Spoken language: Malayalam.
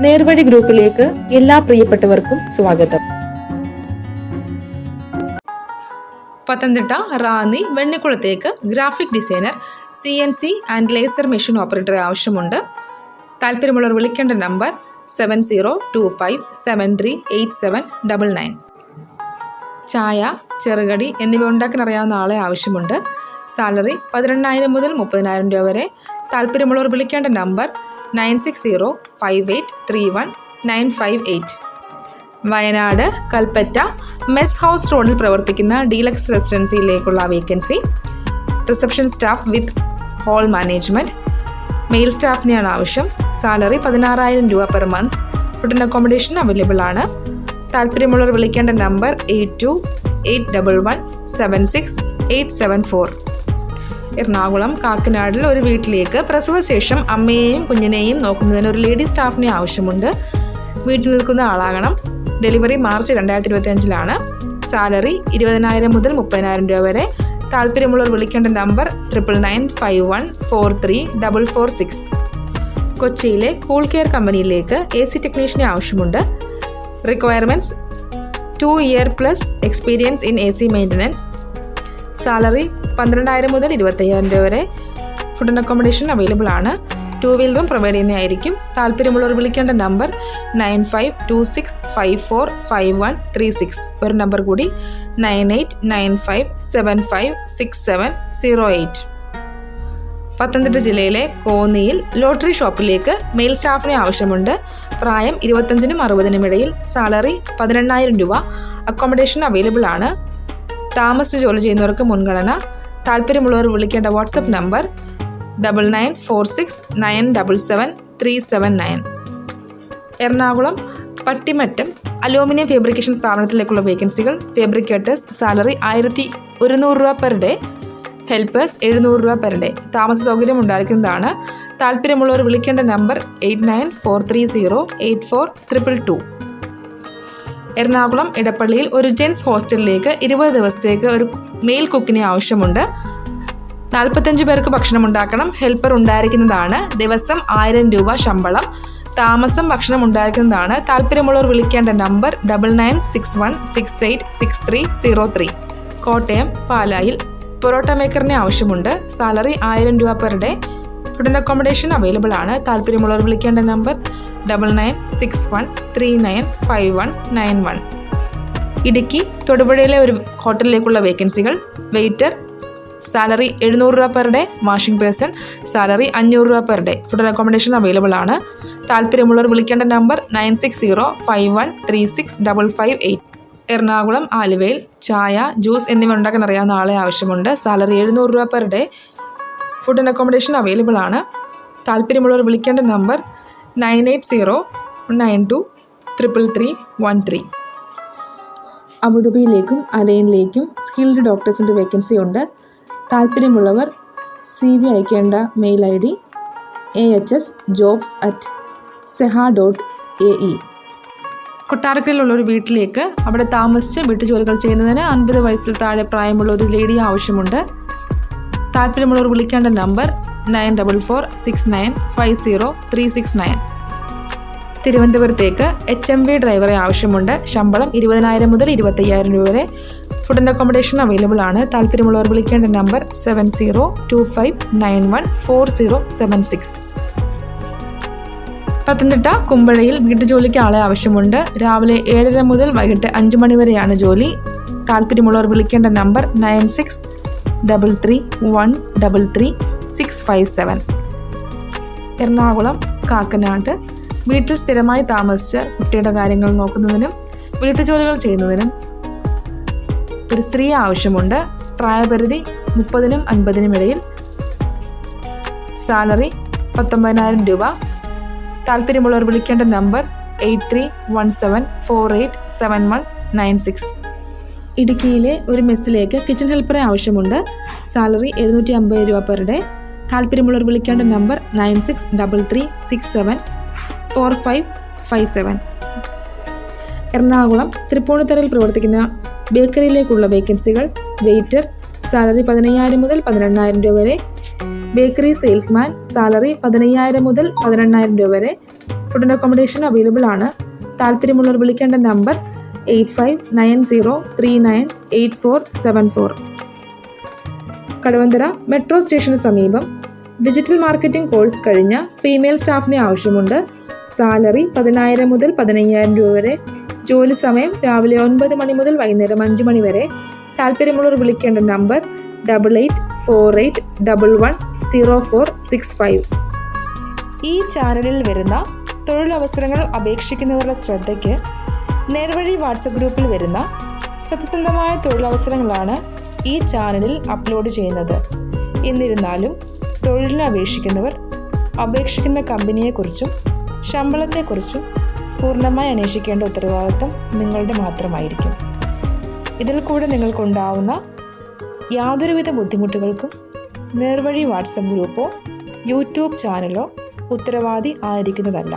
നേർവഴി ഗ്രൂപ്പിലേക്ക് എല്ലാ പ്രിയപ്പെട്ടവർക്കും സ്വാഗതം. പത്തനംതിട്ട റാന്നി വെണ്ണിക്കുളത്തേക്ക് graphic designer, CNC and laser machine ഓപ്പറേറ്ററെ ആവശ്യമുണ്ട്. താല്പര്യമുള്ളവർ വിളിക്കേണ്ട നമ്പർ 7025738799. ചായ, ചെറുകടി എന്നിവ ഉണ്ടാക്കാൻ അറിയാവുന്ന ആളെ ആവശ്യമുണ്ട്. സാലറി 18,000 മുതൽ 30,000 രൂപ വരെ. താല്പര്യമുള്ളവർ വിളിക്കേണ്ട number 9605831958. Wayanad Kalpetta mess house റോഡിൽ പ്രവർത്തിക്കുന്ന ഡീലക്സ് റെസിഡൻസിയിലേക്കുള്ള vacancy. Reception staff with whole management. Male സ്റ്റാഫിനെയാണ് ആവശ്യം. സാലറി 16,000 രൂപ per month. Food and accommodation available ആണ്. താല്പര്യമുള്ളവർ വിളിക്കേണ്ട നമ്പർ 8281176874. എറണാകുളം കാക്കനാടിൽ ഒരു വീട്ടിലേക്ക് പ്രസവശേഷം അമ്മയെയും കുഞ്ഞിനെയും നോക്കുന്നതിന് ഒരു ലേഡി സ്റ്റാഫിനെ ആവശ്യമുണ്ട്. വീട്ടിൽ നിൽക്കുന്ന ആളാകണം. Delivery March 2025. സാലറി 20,000 മുതൽ 30,000 രൂപ വരെ. താല്പര്യമുള്ളവർ വിളിക്കേണ്ട നമ്പർ 9951434446. കൊച്ചിയിലെ കൂൾ കെയർ കമ്പനിയിലേക്ക് AC ടെക്നീഷ്യനെ ആവശ്യമുണ്ട്. Requirements 2 year plus experience in AC maintenance. Salary 12,000 മുതൽ 25,000 രൂപ വരെ. ഫുഡ് ആൻഡ് അക്കോമഡേഷൻ അവൈലബിൾ ആണ്. 2 വീലറും പ്രൊവൈഡ് ചെയ്യുന്നതായിരിക്കും. താല്പര്യമുള്ളവർ വിളിക്കേണ്ട നമ്പർ 9526545136. ഒരു നമ്പർ കൂടി 9895756708. പത്തനംതിട്ട ജില്ലയിലെ കോന്നിയിൽ ലോട്ടറി ഷോപ്പിലേക്ക് മെയിൽ സ്റ്റാഫിനെ ആവശ്യമുണ്ട്. പ്രായം 25-നും 60-നും ഇടയിൽ. സാലറി 18,000 രൂപ. അക്കോമഡേഷൻ അവൈലബിൾ ആണ്. താമസിച്ച് ജോലി ചെയ്യുന്നവർക്ക് മുൻഗണന. താല്പര്യമുള്ളവർ വിളിക്കേണ്ട WhatsApp number 9946977379. Ernakulam Pattimattam aluminium fabrication സ്ഥാപനത്തിലേക്കുള്ള വേക്കൻസികൾ. ഫാബ്രിക്കേറ്റേഴ്സ്. സാലറി 1,100 രൂപ പെർ ഡേ. ഹെൽപ്പേഴ്സ് 700 രൂപ പെർ ഡേ. താമസ സൗകര്യം ഉണ്ടായിരിക്കുന്നതാണ്. താല്പര്യമുള്ളവർ വിളിക്കേണ്ട നമ്പർ 8943084222. എറണാകുളം ഇടപ്പള്ളിയിൽ ഒരു ജെൻസ് ഹോസ്റ്റലിലേക്ക് 20 ദിവസത്തേക്ക് ഒരു മെയിൽ കുക്കിനെ ആവശ്യമുണ്ട്. 45 പേർക്ക് ഭക്ഷണം ഉണ്ടാക്കണം. ഹെൽപ്പർ ഉണ്ടായിരിക്കുന്നതാണ്. ദിവസം 1,000 രൂപ ശമ്പളം. താമസം ഭക്ഷണം ഉണ്ടായിരിക്കുന്നതാണ്. താല്പര്യമുള്ളവർ വിളിക്കേണ്ട നമ്പർ 9961686303. കോട്ടയം പാലായിൽ പൊറോട്ട മേക്കറിനെ ആവശ്യമുണ്ട്. സാലറി 1,000 രൂപ per day. Food and accommodation available ആണ്. താല്പര്യമുള്ളവർ വിളിക്കേണ്ട നമ്പർ 9961395191. ഇടുക്കി തൊടുപുഴയിലെ ഒരു ഹോട്ടലിലേക്കുള്ള വേക്കൻസികൾ. വെയിറ്റർ. സാലറി 700 രൂപ per day. Washing person. Salary 500 രൂപ per day. Food and accommodation available ആണ്. താല്പര്യമുള്ളവർ വിളിക്കേണ്ട നമ്പർ 9605136558. എറണാകുളം ആലുവയിൽ ചായ, ജ്യൂസ് എന്നിവ ഉണ്ടാക്കാൻ അറിയാവുന്ന ആളെ ആവശ്യമുണ്ട്. സാലറി 700 രൂപ per day. Food and accommodation available ആണ്. താല്പര്യമുള്ളവർ വിളിക്കേണ്ട നമ്പർ 9809233313. അബുദാബിയിലേക്കും അലൈനിലേക്കും സ്കിൽഡ് ഡോക്ടേഴ്സിൻ്റെ വേക്കൻസി ഉണ്ട്. താല്പര്യമുള്ളവർ CV അയക്കേണ്ട മെയിൽ ID ahsjobs@seha.ae. കൊട്ടാരക്കരയിലുള്ള ഒരു വീട്ടിലേക്ക് അവിടെ താമസിച്ച് വീട്ടുജോലികൾ ചെയ്യുന്നതിന് 50 വയസ്സിൽ താഴെ പ്രായമുള്ള ഒരു ലേഡിയെ ആവശ്യമുണ്ട്. താല്പര്യമുള്ളവർ വിളിക്കേണ്ട നമ്പർ 9446950369. തിരുവനന്തപുരത്തേക്ക് HMV ഡ്രൈവറെ ആവശ്യമുണ്ട്. ശമ്പളം 20,000 മുതൽ 25,000 രൂപ വരെ. ഫുഡ് ആൻഡ് അക്കോമഡേഷൻ അവൈലബിൾ ആണ്. താല്പര്യമുള്ളവർ വിളിക്കേണ്ട നമ്പർ 7025914076. പത്തനംതിട്ട കുമ്പഴയിൽ വീട്ടുജോലിക്ക് ആളെ ആവശ്യമുണ്ട്. രാവിലെ 7:30 മുതൽ വൈകിട്ട് 5 മണി വരെയാണ് ജോലി. താല്പര്യമുള്ളവർ വിളിക്കേണ്ട നമ്പർ 9633133657. എറണാകുളം കാക്കനാട് വീട്ടിൽ സ്ഥിരമായി താമസിച്ച് കുട്ടിയുടെ കാര്യങ്ങൾ നോക്കുന്നതിനും വീട്ടുജോലികൾ ചെയ്യുന്നതിനും ഒരു സ്ത്രീയെ ആവശ്യമുണ്ട്. പ്രായപരിധി 30-നും 50-നും ഇടയിൽ. സാലറി 19,000 രൂപ. താല്പര്യമുള്ളവർ വിളിക്കേണ്ട നമ്പർ 8317487196. ഇടുക്കിയിലെ ഒരു മെസ്സിലേക്ക് കിച്ചൺ ഹെൽപ്പറെ ആവശ്യമുണ്ട്. സാലറി 750 രൂപ പെർ ഡേ. താല്പര്യമുള്ളവർ വിളിക്കേണ്ട നമ്പർ 9633674557. എറണാകുളം തൃപ്പൂണിത്തറയിൽ പ്രവർത്തിക്കുന്ന ബേക്കറിയിലേക്കുള്ള വേക്കൻസികൾ. വെയിറ്റർ. സാലറി 15,000 മുതൽ 18,000 രൂപ വരെ. Bakery salesman. സാലറി 15,000 മുതൽ 18,000 രൂപ വരെ. ഫുഡ് ആൻഡ് അക്കോമഡേഷൻ അവൈലബിൾ ആണ്. താല്പര്യമുള്ളവർ വിളിക്കേണ്ട നമ്പർ 8590398474. കടവന്തറ മെട്രോ സ്റ്റേഷന് സമീപം ഡിജിറ്റൽ മാർക്കറ്റിംഗ് കോഴ്സ് കഴിഞ്ഞ ഫീമെയിൽ സ്റ്റാഫിനെ ആവശ്യമുണ്ട്. സാലറി 10,000 മുതൽ 15,000 രൂപ വരെ. ജോലി സമയം രാവിലെ 9 മണി മുതൽ വൈകുന്നേരം 5 മണി വരെ. താല്പര്യമുള്ളവർ വിളിക്കേണ്ട നമ്പർ 8848110465. ഈ ചാനലിൽ വരുന്ന തൊഴിലവസരങ്ങൾ അപേക്ഷിക്കുന്നവരുടെ ശ്രദ്ധയ്ക്ക് നേർവഴി വാട്സപ്പ് ഗ്രൂപ്പിൽ വരുന്ന സത്യസന്ധമായ തൊഴിലവസരങ്ങളാണ് ഈ ചാനലിൽ അപ്ലോഡ് ചെയ്യുന്നത്. എന്നിരുന്നാലും തൊഴിലിന് അപേക്ഷിക്കുന്നവർ അപേക്ഷിക്കുന്ന കമ്പനിയെക്കുറിച്ചും ശമ്പളത്തെക്കുറിച്ചും പൂർണ്ണമായി അന്വേഷിക്കേണ്ട ഉത്തരവാദിത്തം നിങ്ങളുടെ മാത്രമായിരിക്കും. ഇതിൽ കൂടെ നിങ്ങൾക്കുണ്ടാവുന്ന യാതൊരുവിധ ബുദ്ധിമുട്ടുകൾക്കും നേർവഴി വാട്സപ്പ് ഗ്രൂപ്പോ യൂട്യൂബ് ചാനലോ ഉത്തരവാദി ആയിരിക്കുന്നതല്ല.